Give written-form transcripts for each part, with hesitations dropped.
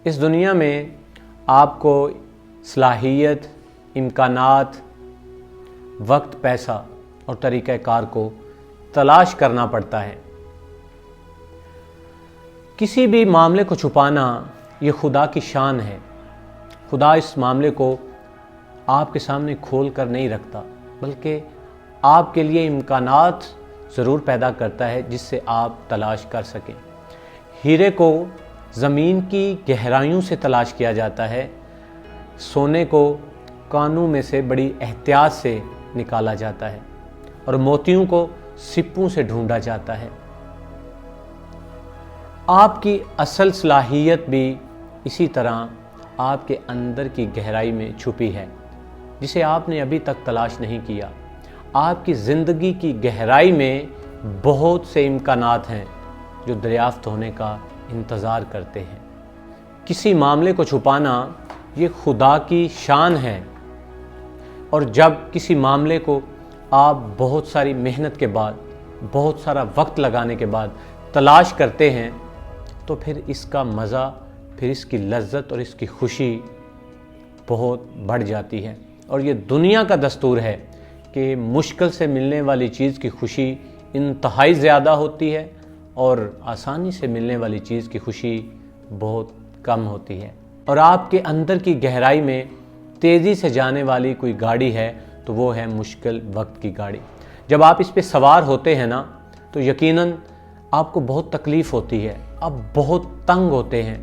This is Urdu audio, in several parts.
اس دنیا میں آپ کو صلاحیت، امکانات، وقت، پیسہ اور طریقہ کار کو تلاش کرنا پڑتا ہے۔ کسی بھی معاملے کو چھپانا یہ خدا کی شان ہے۔ خدا اس معاملے کو آپ کے سامنے کھول کر نہیں رکھتا، بلکہ آپ کے لیے امکانات ضرور پیدا کرتا ہے جس سے آپ تلاش کر سکیں۔ ہیرے کو زمین کی گہرائیوں سے تلاش کیا جاتا ہے، سونے کو کانوں میں سے بڑی احتیاط سے نکالا جاتا ہے، اور موتیوں کو سپوں سے ڈھونڈا جاتا ہے۔ آپ کی اصل صلاحیت بھی اسی طرح آپ کے اندر کی گہرائی میں چھپی ہے، جسے آپ نے ابھی تک تلاش نہیں کیا۔ آپ کی زندگی کی گہرائی میں بہت سے امکانات ہیں جو دریافت ہونے کا انتظار کرتے ہیں۔ کسی معاملے کو چھپانا یہ خدا کی شان ہے، اور جب کسی معاملے کو آپ بہت ساری محنت کے بعد، بہت سارا وقت لگانے کے بعد تلاش کرتے ہیں تو پھر اس کا مزہ، پھر اس کی لذت اور اس کی خوشی بہت بڑھ جاتی ہے۔ اور یہ دنیا کا دستور ہے کہ مشکل سے ملنے والی چیز کی خوشی انتہائی زیادہ ہوتی ہے، اور آسانی سے ملنے والی چیز کی خوشی بہت کم ہوتی ہے۔ اور آپ کے اندر کی گہرائی میں تیزی سے جانے والی کوئی گاڑی ہے تو وہ ہے مشکل وقت کی گاڑی۔ جب آپ اس پہ سوار ہوتے ہیں نا تو یقیناً آپ کو بہت تکلیف ہوتی ہے، آپ بہت تنگ ہوتے ہیں،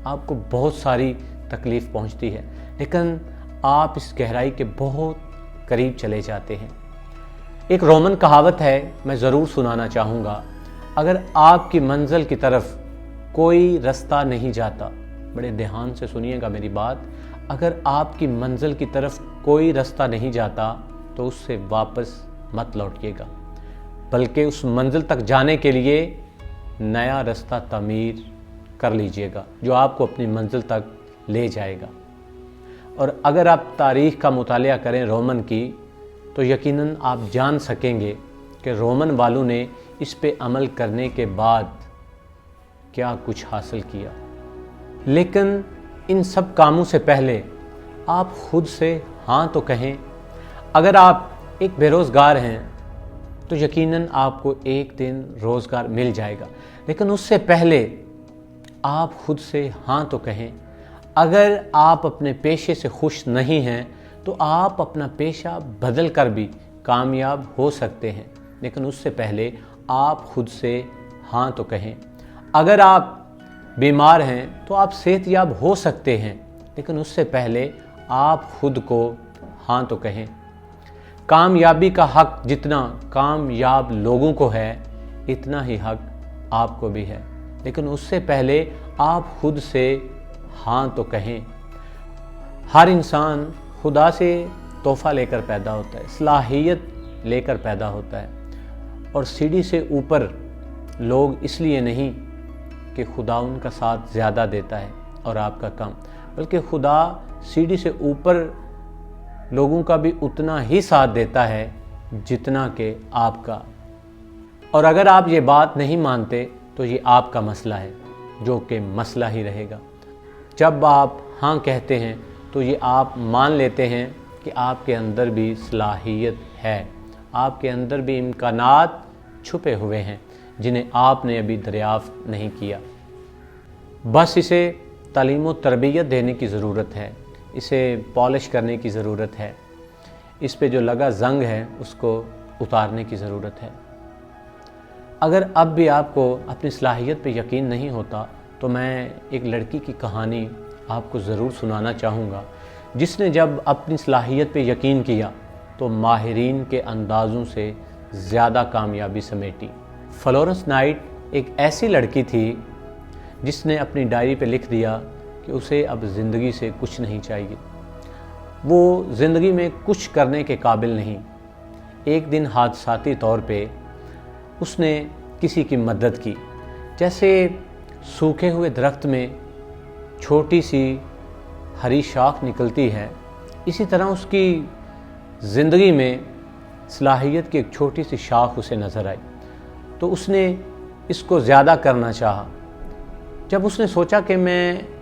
آپ کو بہت ساری تکلیف پہنچتی ہے، لیکن آپ اس گہرائی کے بہت قریب چلے جاتے ہیں۔ ایک رومن کہاوت ہے، میں ضرور سنانا چاہوں گا۔ اگر آپ کی منزل کی طرف کوئی رستہ نہیں جاتا، بڑے دھیان سے سنیے گا میری بات، اگر آپ کی منزل کی طرف کوئی رستہ نہیں جاتا تو اس سے واپس مت لوٹیے گا، بلکہ اس منزل تک جانے کے لیے نیا رستہ تعمیر کر لیجئے گا جو آپ کو اپنی منزل تک لے جائے گا۔ اور اگر آپ تاریخ کا مطالعہ کریں رومن کی، تو یقیناً آپ جان سکیں گے کہ رومن والوں نے اس پہ عمل کرنے کے بعد کیا کچھ حاصل کیا۔ لیکن ان سب کاموں سے پہلے آپ خود سے ہاں تو کہیں۔ اگر آپ ایک بے روزگار ہیں تو یقیناً آپ کو ایک دن روزگار مل جائے گا، لیکن اس سے پہلے آپ خود سے ہاں تو کہیں۔ اگر آپ اپنے پیشے سے خوش نہیں ہیں تو آپ اپنا پیشہ بدل کر بھی کامیاب ہو سکتے ہیں، لیکن اس سے پہلے آپ خود سے ہاں تو کہیں۔ اگر آپ بیمار ہیں تو آپ صحت یاب ہو سکتے ہیں، لیکن اس سے پہلے آپ خود کو ہاں تو کہیں۔ کامیابی کا حق جتنا کامیاب لوگوں کو ہے، اتنا ہی حق آپ کو بھی ہے، لیکن اس سے پہلے آپ خود سے ہاں تو کہیں۔ ہر انسان خدا سے تحفہ لے کر پیدا ہوتا ہے، صلاحیت لے کر پیدا ہوتا ہے، اور سیڑھی سے اوپر لوگ اس لیے نہیں کہ خدا ان کا ساتھ زیادہ دیتا ہے اور آپ کا کم، بلکہ خدا سیڑھی سے اوپر لوگوں کا بھی اتنا ہی ساتھ دیتا ہے جتنا کہ آپ کا۔ اور اگر آپ یہ بات نہیں مانتے تو یہ آپ کا مسئلہ ہے، جو کہ مسئلہ ہی رہے گا۔ جب آپ ہاں کہتے ہیں تو یہ آپ مان لیتے ہیں کہ آپ کے اندر بھی صلاحیت ہے، آپ کے اندر بھی امکانات چھپے ہوئے ہیں جنہیں آپ نے ابھی دریافت نہیں کیا۔ بس اسے تعلیم و تربیت دینے کی ضرورت ہے، اسے پالش کرنے کی ضرورت ہے، اس پہ جو لگا زنگ ہے اس کو اتارنے کی ضرورت ہے۔ اگر اب بھی آپ کو اپنی صلاحیت پہ یقین نہیں ہوتا تو میں ایک لڑکی کی کہانی آپ کو ضرور سنانا چاہوں گا، جس نے جب اپنی صلاحیت پہ یقین کیا تو ماہرین کے اندازوں سے زیادہ کامیابی سمیٹی۔ فلورنس نائٹ ایک ایسی لڑکی تھی جس نے اپنی ڈائری پہ لکھ دیا کہ اسے اب زندگی سے کچھ نہیں چاہیے، وہ زندگی میں کچھ کرنے کے قابل نہیں۔ ایک دن حادثاتی طور پہ اس نے کسی کی مدد کی، جیسے سوکھے ہوئے درخت میں چھوٹی سی ہری شاخ نکلتی ہے، اسی طرح اس کی زندگی میں صلاحیت کی ایک چھوٹی سی شاخ اسے نظر آئی، تو اس نے اس کو زیادہ کرنا چاہا۔ جب اس نے سوچا کہ میں